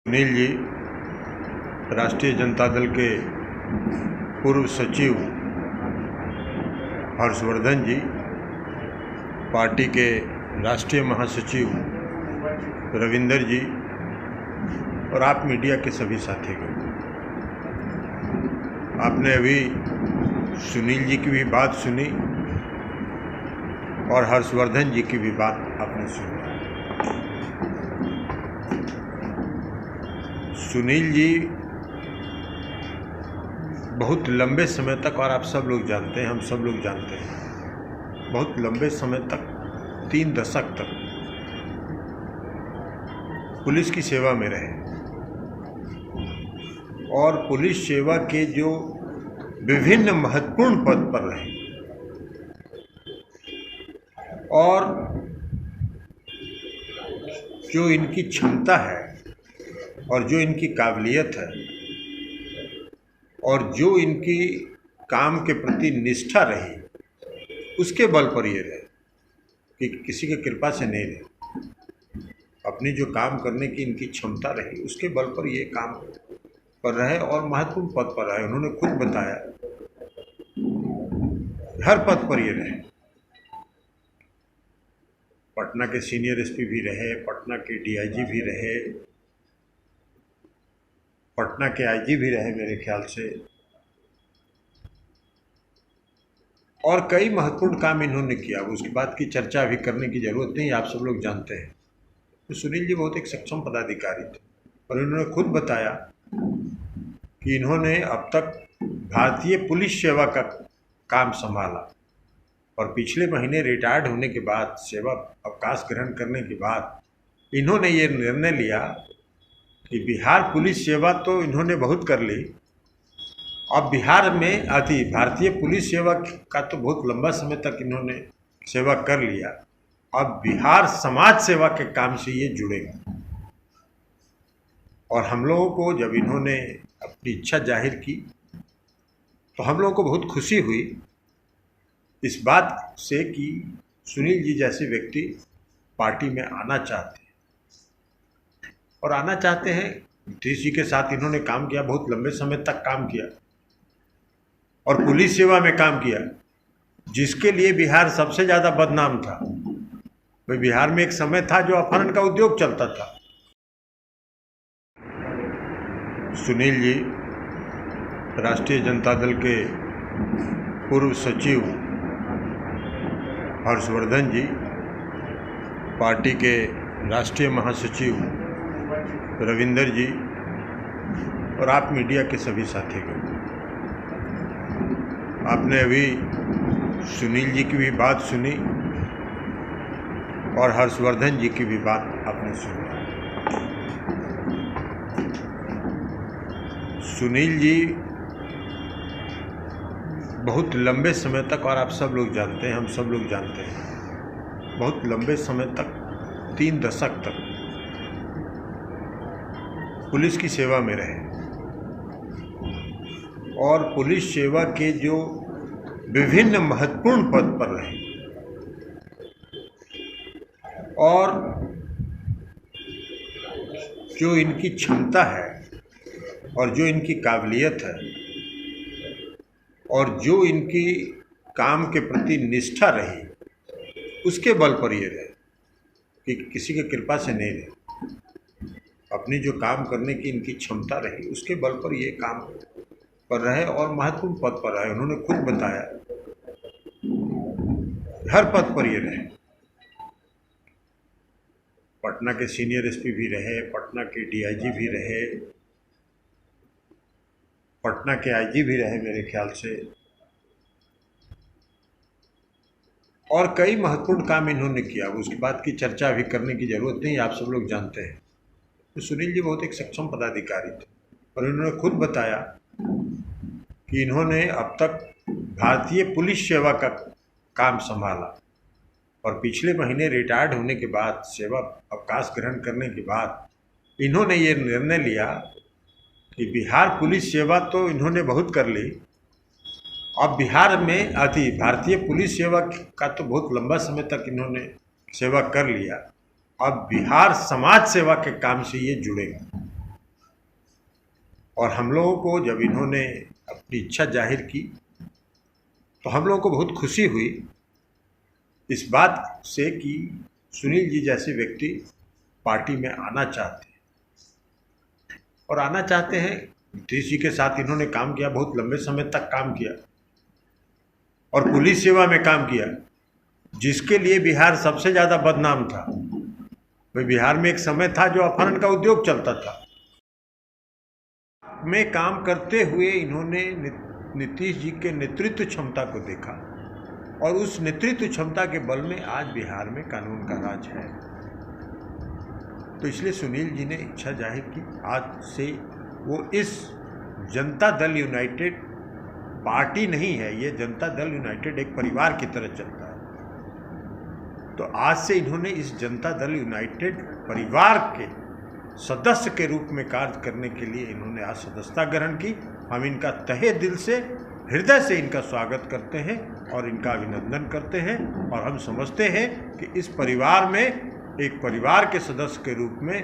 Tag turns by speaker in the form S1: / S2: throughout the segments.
S1: सुनील जी राष्ट्रीय जनता दल के पूर्व सचिव हर्षवर्धन जी, पार्टी के राष्ट्रीय महासचिव रविंदर जी और आप मीडिया के सभी साथीगण, आपने अभी सुनील जी की भी बात सुनी और हर्षवर्धन जी की भी बात आपने सुनी। सुनील जी बहुत लंबे समय तक, और आप सब लोग जानते हैं, हम सब लोग जानते हैं, बहुत लंबे समय तक 3 दशक तक पुलिस की सेवा में रहे और पुलिस सेवा के जो विभिन्न महत्वपूर्ण पद पर रहे और जो इनकी क्षमता है और जो इनकी काबिलियत है और जो इनकी काम के प्रति निष्ठा रही, उसके बल पर ये रहे कि किसी की कृपा से नहीं रहे। अपनी जो काम करने की इनकी क्षमता रही, उसके बल पर ये काम कर रहे और महत्वपूर्ण पद पर रहे। उन्होंने खुद बताया हर पद पर ये रहे। पटना के सीनियर एसपी भी रहे, पटना के डीआईजी भी रहे, पटना के आईजी भी रहे मेरे ख्याल से, और कई महत्वपूर्ण काम इन्होंने किया। उसके बाद की चर्चा अभी करने की जरूरत नहीं, आप सब लोग जानते हैं। तो सुनील जी बहुत एक सक्षम पदाधिकारी थे और इन्होंने खुद बताया कि इन्होंने अब तक भारतीय पुलिस सेवा का काम संभाला और पिछले महीने रिटायर्ड होने के बाद, सेवा अवकाश ग्रहण करने के बाद इन्होंने ये निर्णय लिया कि बिहार पुलिस सेवा तो इन्होंने बहुत कर ली, अब बिहार में भारतीय पुलिस सेवा का तो बहुत लंबा समय तक इन्होंने सेवा कर लिया, अब बिहार समाज सेवा के काम से ये जुड़ेगा। और हम लोगों को जब इन्होंने अपनी इच्छा जाहिर की तो हम लोगों को बहुत खुशी हुई इस बात से कि सुनील जी जैसे व्यक्ति पार्टी में आना चाहते हैं और आना चाहते हैं। नीतीश जी के साथ इन्होंने काम किया, बहुत लंबे समय तक काम किया और पुलिस सेवा में काम किया, जिसके लिए बिहार सबसे ज़्यादा बदनाम था। भाई बिहार में एक समय था जो अपहरण का उद्योग चलता था। सुनील जी राष्ट्रीय जनता दल के पूर्व सचिव हर्षवर्धन जी, पार्टी के राष्ट्रीय महासचिव रविंदर जी और आप मीडिया के सभी साथीगण, आपने अभी सुनील जी की भी बात सुनी और हर्षवर्धन जी की भी बात आपने सुनी। सुनील जी बहुत लंबे समय तक, और आप सब लोग जानते हैं, हम सब लोग जानते हैं, बहुत लंबे समय तक 3 दशक तक पुलिस की सेवा में रहे और पुलिस सेवा के जो विभिन्न महत्वपूर्ण पद पर रहे और जो इनकी क्षमता है और जो इनकी काबिलियत है और जो इनकी काम के प्रति निष्ठा रही, उसके बल पर ये रहे कि किसी की कृपा से नहीं रहे। अपनी जो काम करने की इनकी क्षमता रही, उसके बल पर ये काम कर रहे और महत्वपूर्ण पद पर रहे। उन्होंने खुद बताया हर पद पर ये रहे। पटना के सीनियर एसपी भी रहे, पटना के डीआईजी भी रहे, पटना के आईजी भी रहे मेरे ख्याल से, और कई महत्वपूर्ण काम इन्होंने किया। उसके बाद की चर्चा अभी करने की जरूरत नहीं, आप सब लोग जानते हैं। तो सुनील जी बहुत एक सक्षम पदाधिकारी थे और इन्होंने खुद बताया कि इन्होंने अब तक भारतीय पुलिस सेवा का काम संभाला और पिछले महीने रिटायर्ड होने के बाद, सेवा अवकाश ग्रहण करने के बाद इन्होंने ये निर्णय लिया कि बिहार पुलिस सेवा तो इन्होंने बहुत कर ली, अब बिहार में भारतीय पुलिस सेवा का तो बहुत लंबा समय तक इन्होंने सेवा कर लिया, अब बिहार समाज सेवा के काम से ये जुड़ेगा। और हम लोगों को जब इन्होंने अपनी इच्छा जाहिर की तो हम लोगों को बहुत खुशी हुई इस बात से कि सुनील जी जैसे व्यक्ति पार्टी में आना चाहते हैं और आना चाहते हैं। नीतीश जी के साथ इन्होंने काम किया, बहुत लंबे समय तक काम किया और पुलिस सेवा में काम किया, जिसके लिए बिहार सबसे ज़्यादा बदनाम था। भाई बिहार में एक समय था जो अपहरण का उद्योग चलता था। में काम करते हुए इन्होंने नीतीश जी के नेतृत्व क्षमता को देखा और उस नेतृत्व क्षमता के बल में आज बिहार में कानून का राज है। तो इसलिए सुनील जी ने इच्छा जाहिर की आज से वो इस जनता दल यूनाइटेड पार्टी नहीं है, ये जनता दल यूनाइटेड एक परिवार की तरह चलता है। तो आज से इन्होंने इस जनता दल यूनाइटेड परिवार के सदस्य के रूप में कार्य करने के लिए इन्होंने आज सदस्यता ग्रहण की। हम इनका तहे दिल से, हृदय से इनका स्वागत करते हैं और इनका अभिनंदन करते हैं और हम समझते हैं कि इस परिवार में एक परिवार के सदस्य के रूप में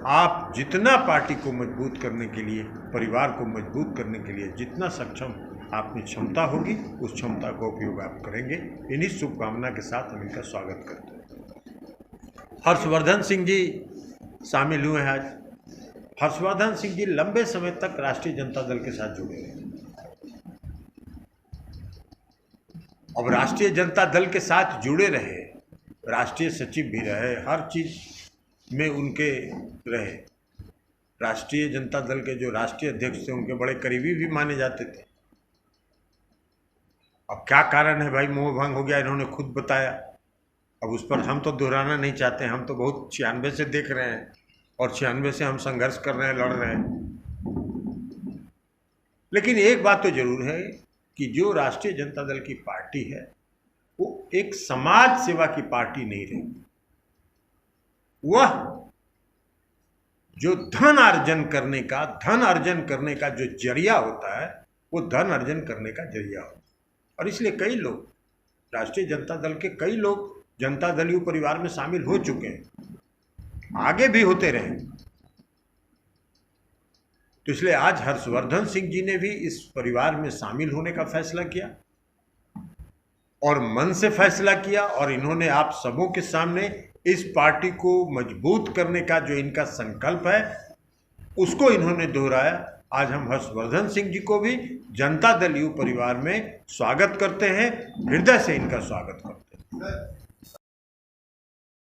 S1: आप जितना पार्टी को मजबूत करने के लिए, परिवार को मजबूत करने के लिए जितना सक्षम आप में क्षमता होगी उस क्षमता का उपयोग आप करेंगे। इन्हीं शुभकामना के साथ हम इनका स्वागत करते हैं। हर्षवर्धन सिंह जी शामिल हुए हैं आज। हर्षवर्धन सिंह जी लंबे समय तक राष्ट्रीय जनता दल के साथ जुड़े रहे। अब राष्ट्रीय जनता दल के साथ जुड़े रहे, राष्ट्रीय सचिव भी रहे, हर चीज में उनके रहे। राष्ट्रीय जनता दल के जो राष्ट्रीय अध्यक्ष थे उनके बड़े करीबी भी माने जाते थे। अब क्या कारण है भाई, मोह भंग हो गया, इन्होंने खुद बताया। अब उस पर हम तो दोहराना नहीं चाहते, हम तो बहुत 96 से देख रहे हैं और 96 से हम संघर्ष कर रहे हैं, लड़ रहे हैं। लेकिन एक बात तो जरूर है कि जो राष्ट्रीय जनता दल की पार्टी है वो एक समाज सेवा की पार्टी नहीं रही। वह जो धन अर्जन करने का जो जरिया होता है वो धन अर्जन करने का जरिया होता है। और इसलिए कई लोग, राष्ट्रीय जनता दल के कई लोग जनता दलीय परिवार में शामिल हो चुके हैं, आगे भी होते रहे। तो इसलिए आज हर्षवर्धन सिंह जी ने भी इस परिवार में शामिल होने का फैसला किया और मन से फैसला किया और इन्होंने आप सबों के सामने इस पार्टी को मजबूत करने का जो इनका संकल्प है उसको इन्होंने दोहराया। आज हम हर्षवर्धन सिंह जी को भी जनता दल यू परिवार में स्वागत करते हैं, हृदय से इनका स्वागत करते हैं।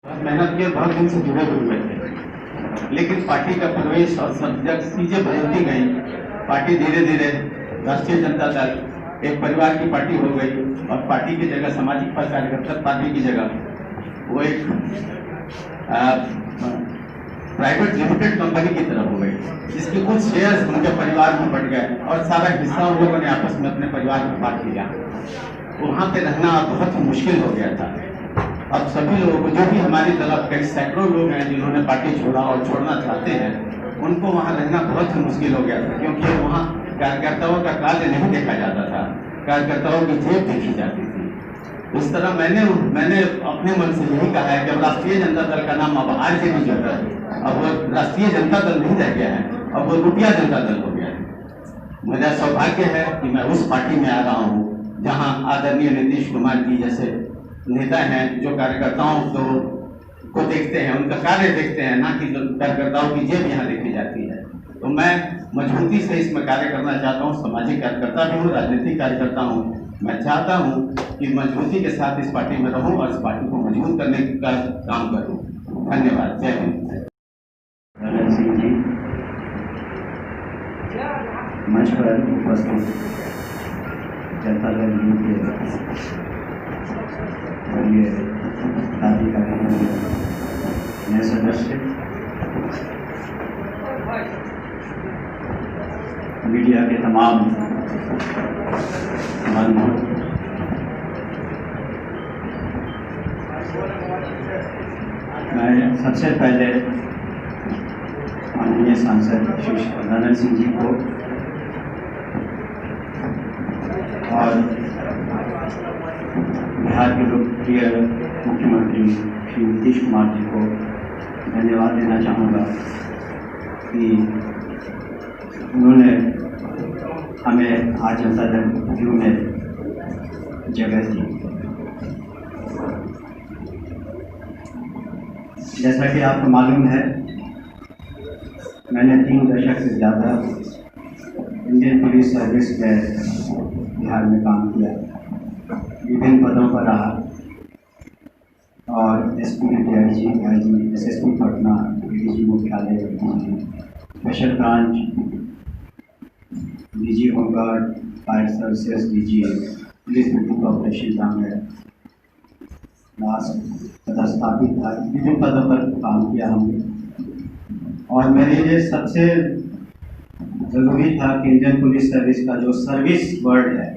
S2: मेहनत किए, बहुत दिन से जुड़े हुए थे, लेकिन पार्टी का प्रवेश और चीजें बदलती गई। पार्टी धीरे धीरे राष्ट्रीय जनता दल एक परिवार की पार्टी हो गई और पार्टी की जगह सामाजिक कार्यकर्ता पार्टी की जगह वो एक प्राइवेट लिमिटेड कंपनी की तरफ हो गई, जिसके कुछ शेयर्स उनके परिवार में बढ़ गए और सारा हिस्सा उन लोगों ने आपस में अपने परिवार में बांट लिया। वहाँ पे रहना बहुत ही मुश्किल हो गया था। अब सभी लोगों को, जो भी हमारी तरफ कई सैकड़ों लोग हैं जिन्होंने पार्टी छोड़ा और छोड़ना चाहते हैं, उनको वहाँ रहना बहुत ही मुश्किल हो गया था, क्योंकि वहाँ कार्यकर्ताओं का कार्य नहीं देखा जाता था, कार्यकर्ताओं की जेब देखी जाती थी। उस तरह मैंने अपने मन से यही कहा है कि अब राष्ट्रीय जनता दल का नाम अब आरजेडी जो है, अब वो राष्ट्रीय जनता दल नहीं रह गया है, अब वो रुपया जनता दल हो गया है। मेरा सौभाग्य है कि मैं उस पार्टी में आ रहा हूँ जहाँ आदरणीय नीतीश कुमार जी जैसे नेता हैं जो कार्यकर्ताओं को देखते हैं, उनका कार्य देखते हैं, ना कि कार्यकर्ताओं की जेब यहाँ देखी जाती है। तो मैं मजबूती से इसमें कार्य करना चाहता हूँ। सामाजिक कार्यकर्ता भी हूँ, राजनीतिक कार्यकर्ता हूँ। मैं चाहता हूँ कि मजबूती के साथ इस पार्टी में रहूँ और इस पार्टी को मजबूत करने का काम करूँ। धन्यवाद। जय हिंद।
S3: सिंह जी मंच पर उपस्थित जनता दल यू के वरीय पदाधिकारी, नए सदस्य, मीडिया के तमाम माध्यमों, मैं सबसे पहले माननीय सांसद श्री हर्षवर्धन सिंह जी को और बिहार के लोकप्रिय मुख्यमंत्री श्री नीतीश कुमार जी को धन्यवाद देना चाहूँगा कि उन्होंने हमें आज जनता दल यू में जगह दी। जैसा कि आपको मालूम है, मैंने 3 दशक से ज़्यादा इंडियन पुलिस सर्विस में बिहार में काम किया, विभिन्न पदों पर रहा और SP, DIG, IG, SSP Patna, DG मुख्यालय, special branch, DG home guard, fire services, DG police duty operation में लास्ट पदस्थापित था। विभिन्न पदों पर काम किया हमने और मेरे लिए सबसे ज़रूरी था कि इंडियन पुलिस सर्विस का जो सर्विस वर्ड है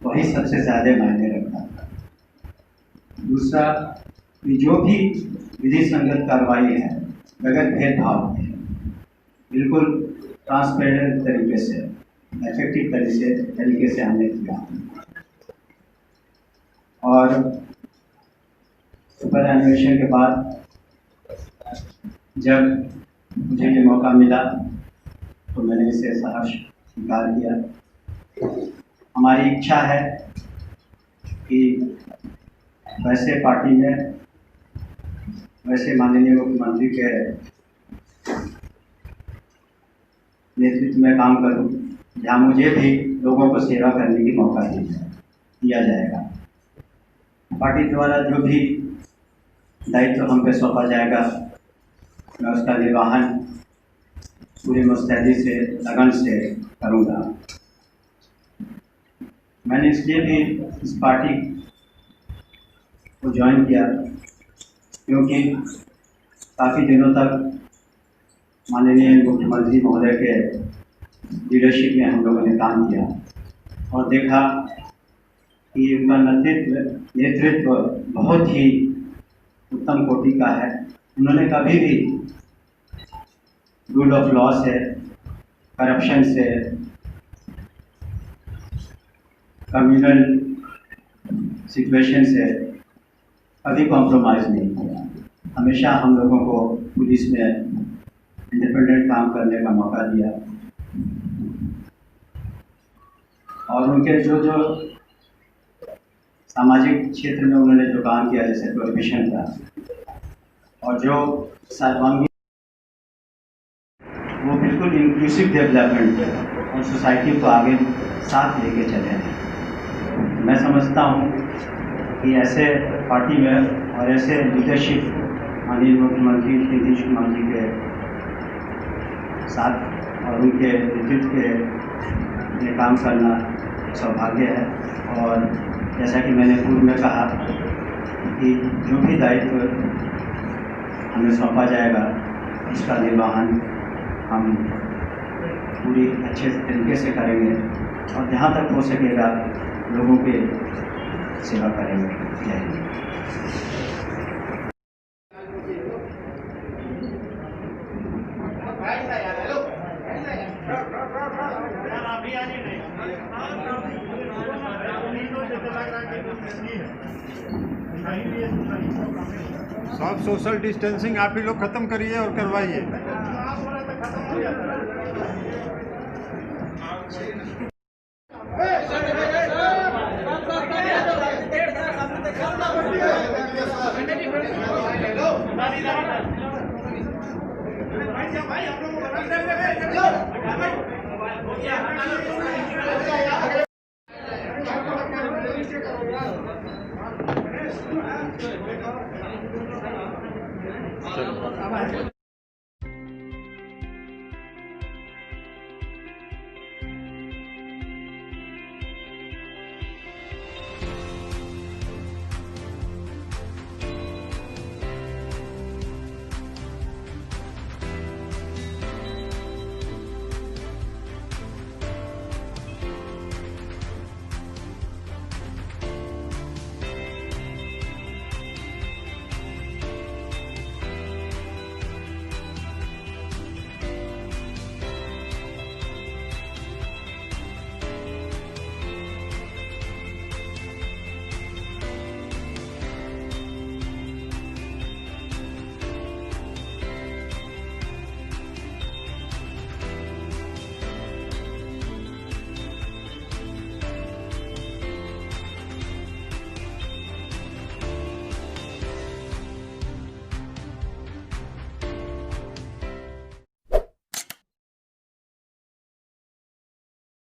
S3: वही सबसे ज़्यादा मायने रखता था। दूसरा कि जो भी विधि संगत कार्रवाई है बगैर भेदभाव के बिल्कुल ट्रांसपेरेंट तरीके से, इफेक्टिव तरीके से हमने किया। और सुपर एनिमेशन के बाद जब मुझे ये मौका मिला तो मैंने इसे सहर्ष स्वीकार किया। हमारी इच्छा है कि वैसे पार्टी में, वैसे माननीय मुख्यमंत्री के नेतृत्व में काम करूं, जहां मुझे भी लोगों को सेवा करने की मौका दिया जाएगा। पार्टी द्वारा जो भी दायित्व हम पे सौंपा जाएगा, मैं उसका निर्वहन पूरी मुस्तैदी से, लगन से करूँगा। मैंने इसलिए भी इस पार्टी को ज्वाइन किया क्योंकि काफ़ी दिनों तक माननीय मुख्यमंत्री महोदय के लीडरशिप में हम लोगों ने काम किया और देखा कि उनका नेतृत्व बहुत ही उत्तम कोटि का है। उन्होंने कभी भी रूल ऑफ लॉ से, करप्शन से, कम्युनल सिचुएशन से कभी कॉम्प्रोमाइज़ नहीं किया। हमेशा हम लोगों को पुलिस में इंडिपेंडेंट काम करने का मौका दिया और उनके जो सामाजिक क्षेत्र में उन्होंने जो काम किया, जैसे प्रोहिबिशन का और जो सर्वांगीण, वो बिल्कुल इंक्लूसिव डेवलपमेंट है और सोसाइटी को आगे साथ लेके चले हैं। मैं समझता हूँ कि ऐसे पार्टी में और ऐसे लीडरशिप माननीय मुख्यमंत्री नीतीश कुमार जी के साथ और उनके नेतृत्व के काम करना सौभाग्य है। और जैसा कि मैंने पूर्व में कहा कि जो भी दायित्व हमें सौंपा जाएगा उसका निर्वहन हम पूरी अच्छे तरीके से करेंगे और जहाँ तक हो सकेगा लोगों की सेवा करेंगे। जय हिंद।
S1: सब सोशल डिस्टेंसिंग आप ही लोग खत्म करिए और करवाइए। चलो।